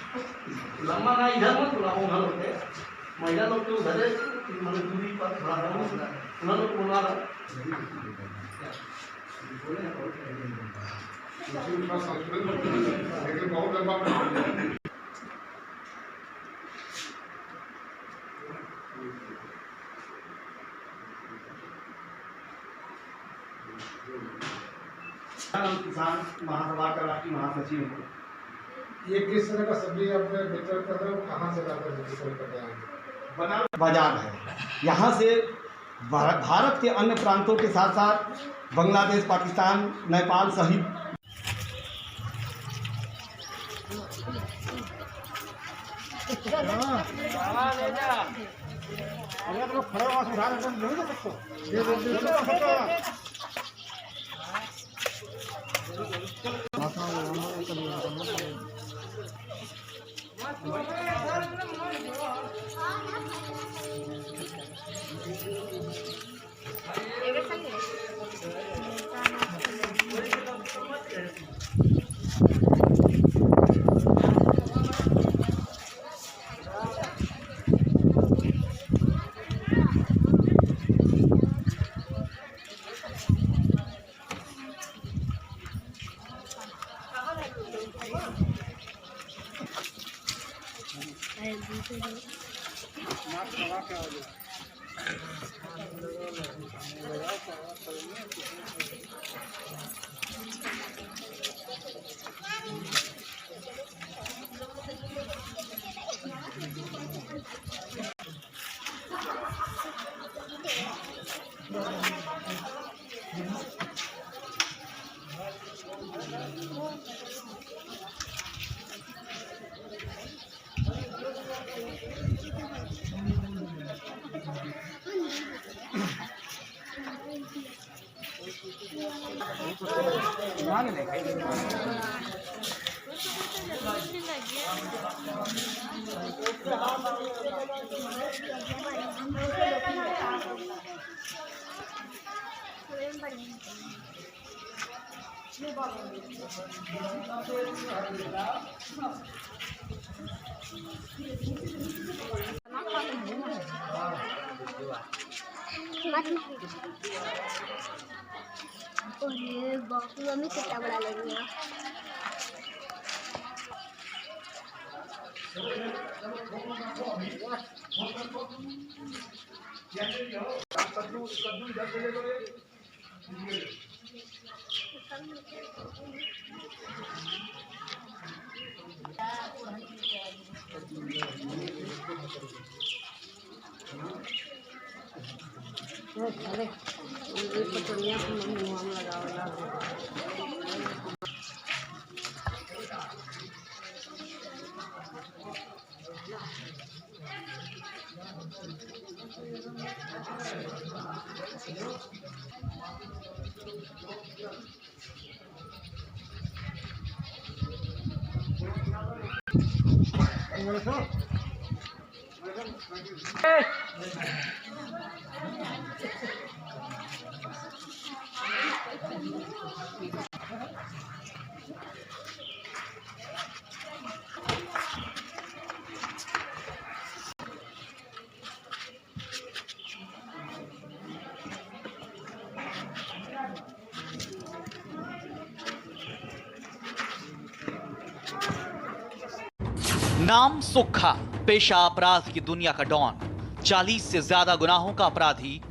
लंबा ना इधर मत बुलाओ, उधर होते महिला लोग के उधर मतलब दूरी पर थोड़ा उधर लोग बुला रहा बहुत लंबा किसान महासभा का राष्ट्रीय महासचिव हूँ। ये किस तरह का सब्जी आपने वितरण कर रहे हो, कहाँ से लाकर वितरण कर रहे हैं? बना बाजार है, यहाँ से भारत के अन्य प्रांतों के साथ साथ बांग्लादेश, पाकिस्तान, नेपाल सहित और बापू मम्मी कितना बड़ा लगी है। नाम सुक्खा, पेशा अपराध की दुनिया का डॉन, 40 से ज्यादा गुनाहों का अपराधी।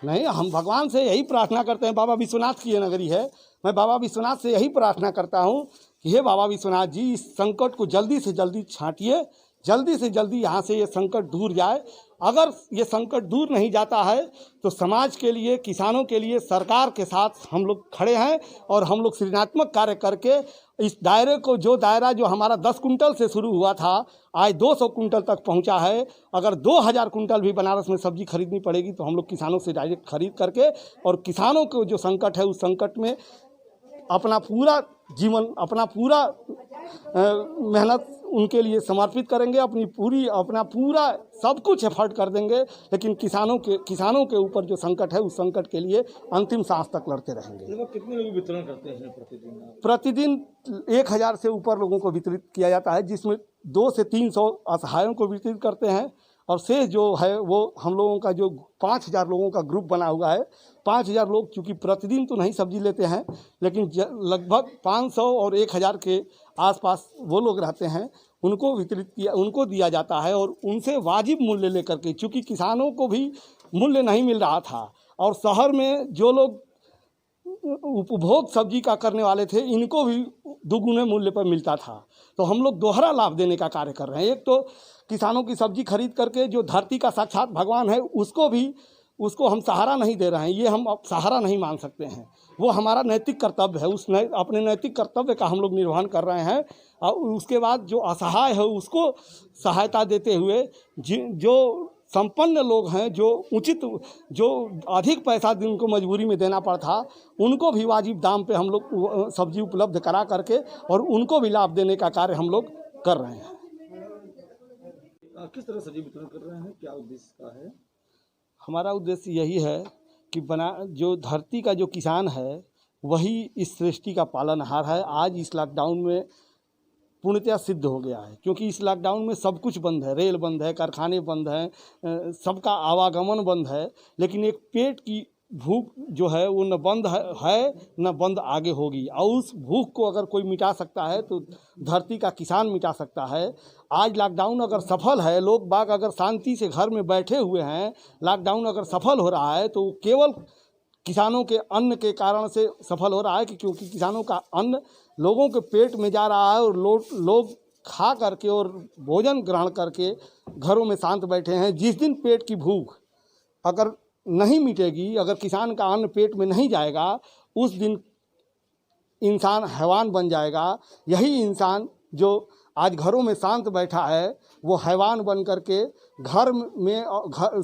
नहीं, हम भगवान से यही प्रार्थना करते हैं। बाबा विश्वनाथ की ये नगरी है, मैं बाबा विश्वनाथ से यही प्रार्थना करता हूँ कि हे बाबा विश्वनाथ जी, इस संकट को जल्दी से जल्दी छांटिए, जल्दी से जल्दी यहाँ से ये संकट दूर जाए। अगर ये संकट दूर नहीं जाता है तो समाज के लिए, किसानों के लिए सरकार के साथ हम लोग खड़े हैं और हम लोग सृजनात्मक कार्य करके इस दायरे को, जो दायरा जो हमारा 10 कुंटल से शुरू हुआ था, आज 200 कुंटल तक पहुंचा है। अगर 2000 कुंटल भी बनारस में सब्जी खरीदनी पड़ेगी तो हम लोग किसानों से डायरेक्ट खरीद करके, और किसानों को जो संकट है उस संकट में अपना पूरा जीवन, अपना पूरा मेहनत उनके लिए समर्पित करेंगे, अपना पूरा सब कुछ एफर्ट कर देंगे। लेकिन किसानों के ऊपर जो संकट है उस संकट के लिए अंतिम सांस तक लड़ते रहेंगे। कितने लोग वितरण करते हैं प्रतिदिन? प्रतिदिन 1000 से ऊपर लोगों को वितरित किया जाता है, जिसमें 200 से 300 असहायों को वितरित करते हैं। और शेष जो है वो हम लोगों का जो 5000 लोगों का ग्रुप बना हुआ है, 5000 लोग चूँकि प्रतिदिन तो नहीं सब्जी लेते हैं, लेकिन लगभग 500 और 1000 के आसपास वो लोग रहते हैं, उनको दिया जाता है। और उनसे वाजिब मूल्य लेकर के, चूँकि किसानों को भी मूल्य नहीं मिल रहा था और शहर में जो लोग उपभोग सब्जी का करने वाले थे, इनको भी दुगुने मूल्य पर मिलता था। तो हम लोग दोहरा लाभ देने का कार्य कर रहे हैं। एक तो किसानों की सब्जी खरीद करके जो धरती का साक्षात भगवान है उसको हम सहारा नहीं दे रहे हैं, ये हम अब सहारा नहीं मान सकते हैं। वो हमारा नैतिक कर्तव्य है, अपने नैतिक कर्तव्य का हम लोग निर्वहन कर रहे हैं। और उसके बाद जो असहाय है उसको सहायता देते हुए जो संपन्न लोग हैं, जो अधिक पैसा जिनको मजबूरी में देना पड़ता, उनको भी वाजिब दाम पे हम लोग सब्जी उपलब्ध करा करके और उनको भी लाभ देने का कार्य हम लोग कर रहे हैं। किस तरह सब्जी वितरण कर रहे हैं, क्या उद्देश्य का है? हमारा उद्देश्य यही है कि जो धरती का जो किसान है वही इस सृष्टि का पालनहार है। आज इस लॉकडाउन में पूर्णतया सिद्ध हो गया है, क्योंकि इस लॉकडाउन में सब कुछ बंद है, रेल बंद है, कारखाने बंद हैं, सबका आवागमन बंद है, लेकिन एक पेट की भूख जो है वो न बंद है न बंद आगे होगी। और उस भूख को अगर कोई मिटा सकता है तो धरती का किसान मिटा सकता है। आज लॉकडाउन अगर सफल है, लोग बाग अगर शांति से घर में बैठे हुए हैं, लॉकडाउन अगर सफल हो रहा है तो केवल किसानों के अन्न के कारण से सफल हो रहा है, कि क्योंकि किसानों का अन्न लोगों के पेट में जा रहा है और लोग खा करके और भोजन ग्रहण करके घरों में शांत बैठे हैं। जिस दिन पेट की भूख अगर नहीं मिटेगी, अगर किसान का अन्न पेट में नहीं जाएगा, उस दिन इंसान हैवान बन जाएगा। यही इंसान जो आज घरों में शांत बैठा है वो हैवान बन करके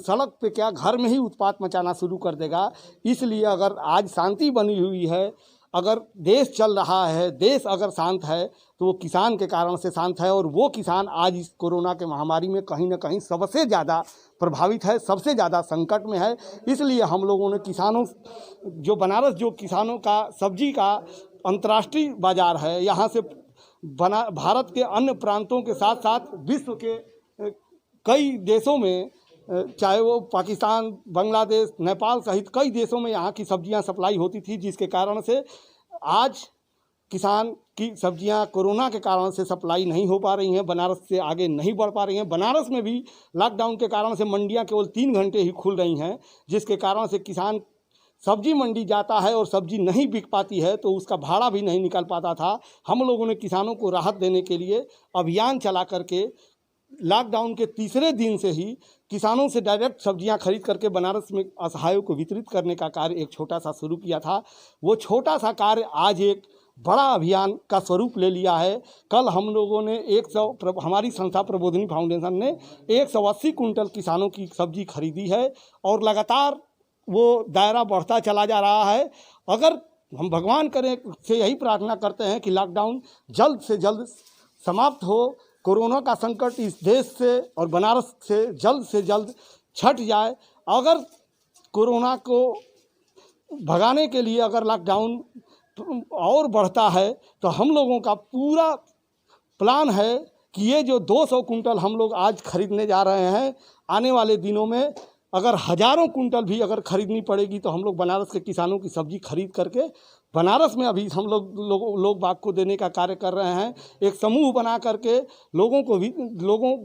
सड़क पे क्या घर में ही उत्पात मचाना शुरू कर देगा। इसलिए अगर आज शांति बनी हुई है, अगर देश चल रहा है, देश अगर शांत है तो वो किसान के कारण से शांत है। और वो किसान आज इस कोरोना के महामारी में कहीं ना कहीं सबसे ज़्यादा प्रभावित है, सबसे ज़्यादा संकट में है। इसलिए हम लोगों ने किसानों जो बनारस जो किसानों का सब्जी का अंतर्राष्ट्रीय बाज़ार है, यहाँ से भारत के अन्य प्रांतों के साथ साथ विश्व के कई देशों में, चाहे वो पाकिस्तान, बांग्लादेश, नेपाल सहित कई देशों में यहाँ की सब्जियाँ सप्लाई होती थी, जिसके कारण से आज किसान की सब्जियां कोरोना के कारण से सप्लाई नहीं हो पा रही हैं, बनारस से आगे नहीं बढ़ पा रही हैं। बनारस में भी लॉकडाउन के कारण से मंडियां केवल 3 घंटे ही खुल रही हैं, जिसके कारण से किसान सब्जी मंडी जाता है और सब्जी नहीं बिक पाती है तो उसका भाड़ा भी नहीं निकल पाता था। हम लोगों ने किसानों को राहत देने के लिए अभियान चला करके लॉकडाउन के तीसरे दिन से ही किसानों से डायरेक्ट सब्जियां खरीद करके बनारस में असहायों को वितरित करने का कार्य एक छोटा सा शुरू किया था। वो छोटा सा कार्य आज एक बड़ा अभियान का स्वरूप ले लिया है। कल हम लोगों ने हमारी संस्था प्रबोधिनी फाउंडेशन ने 180 कुंटल किसानों की सब्जी खरीदी है और लगातार वो दायरा बढ़ता चला जा रहा है। अगर हम भगवान करें से यही प्रार्थना करते हैं कि लॉकडाउन जल्द से जल्द समाप्त हो, कोरोना का संकट इस देश से और बनारस से जल्द छट जाए। अगर कोरोना को भगाने के लिए अगर लॉकडाउन और बढ़ता है तो हम लोगों का पूरा प्लान है कि ये जो 200 कुंटल हम लोग आज खरीदने जा रहे हैं, आने वाले दिनों में अगर हज़ारों कुंटल भी अगर खरीदनी पड़ेगी तो हम लोग बनारस के किसानों की सब्ज़ी खरीद करके बनारस में अभी हम लोग बाग को देने का कार्य कर रहे हैं। एक समूह बना करके लोगों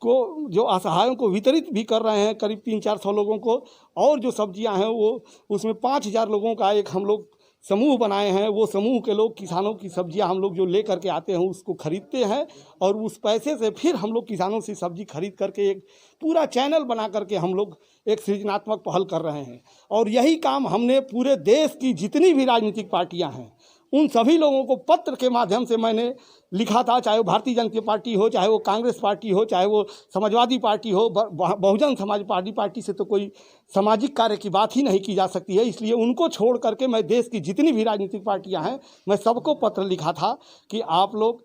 को जो असहायों को वितरित भी कर रहे हैं, करीब 300-400 लोगों को। और जो सब्जियां हैं वो उसमें 5000 लोगों का एक हम लोग समूह बनाए हैं। वो समूह के लोग किसानों की सब्जियां हम लोग जो ले करके आते हैं उसको खरीदते हैं और उस पैसे से फिर हम लोग किसानों से सब्जी खरीद करके एक पूरा चैनल बना करके हम लोग एक सृजनात्मक पहल कर रहे हैं। और यही काम हमने पूरे देश की जितनी भी राजनीतिक पार्टियां हैं उन सभी लोगों को पत्र के माध्यम से मैंने लिखा था, चाहे वो भारतीय जनता पार्टी हो, चाहे वो कांग्रेस पार्टी हो, चाहे वो समाजवादी पार्टी हो। बहुजन समाज पार्टी से तो कोई सामाजिक कार्य की बात ही नहीं की जा सकती है। इसलिए उनको छोड़ करके मैं देश की जितनी भी राजनीतिक पार्टियां हैं मैं सबको पत्र लिखा था कि आप लोग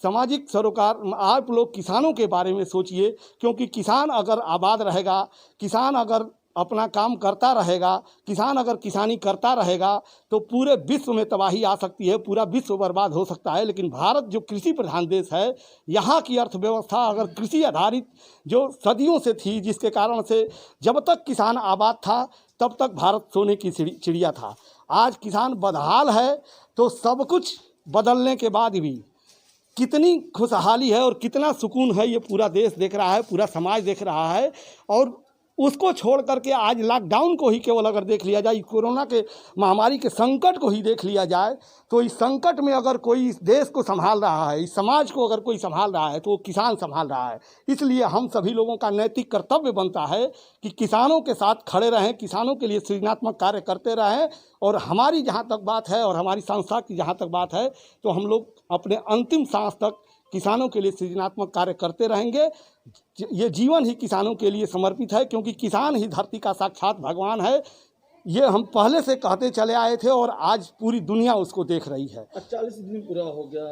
सामाजिक सरोकार, आप लोग किसानों के बारे में सोचिए, क्योंकि किसान अगर आबाद रहेगा, किसान अगर अपना काम करता रहेगा, किसान अगर किसानी करता रहेगा तो पूरे विश्व में तबाही आ सकती है, पूरा विश्व बर्बाद हो सकता है। लेकिन भारत जो कृषि प्रधान देश है, यहाँ की अर्थव्यवस्था अगर कृषि आधारित जो सदियों से थी, जिसके कारण से जब तक किसान आबाद था तब तक भारत सोने की चिड़िया था। आज किसान बदहाल है तो सब कुछ बदलने के बाद भी कितनी खुशहाली है और कितना सुकून है, ये पूरा देश देख रहा है, पूरा समाज देख रहा है। और उसको छोड़ करके आज लॉकडाउन को ही केवल अगर देख लिया जाए, कोरोना के महामारी के संकट को ही देख लिया जाए, तो इस संकट में अगर कोई इस देश को संभाल रहा है, इस समाज को अगर कोई संभाल रहा है तो वो किसान संभाल रहा है। इसलिए हम सभी लोगों का नैतिक कर्तव्य बनता है कि किसानों के साथ खड़े रहें, किसानों के लिए सृजनात्मक कार्य करते रहें। और हमारी जहाँ तक बात है और हमारी संस्था की जहाँ तक बात है, तो हम लोग अपने अंतिम सांस तक किसानों के लिए सृजनात्मक कार्य करते रहेंगे। ये जीवन ही किसानों के लिए समर्पित है, क्योंकि किसान ही धरती का साक्षात भगवान है। ये हम पहले से कहते चले आए थे और आज पूरी दुनिया उसको देख रही है। 40 दिन पूरा हो गया।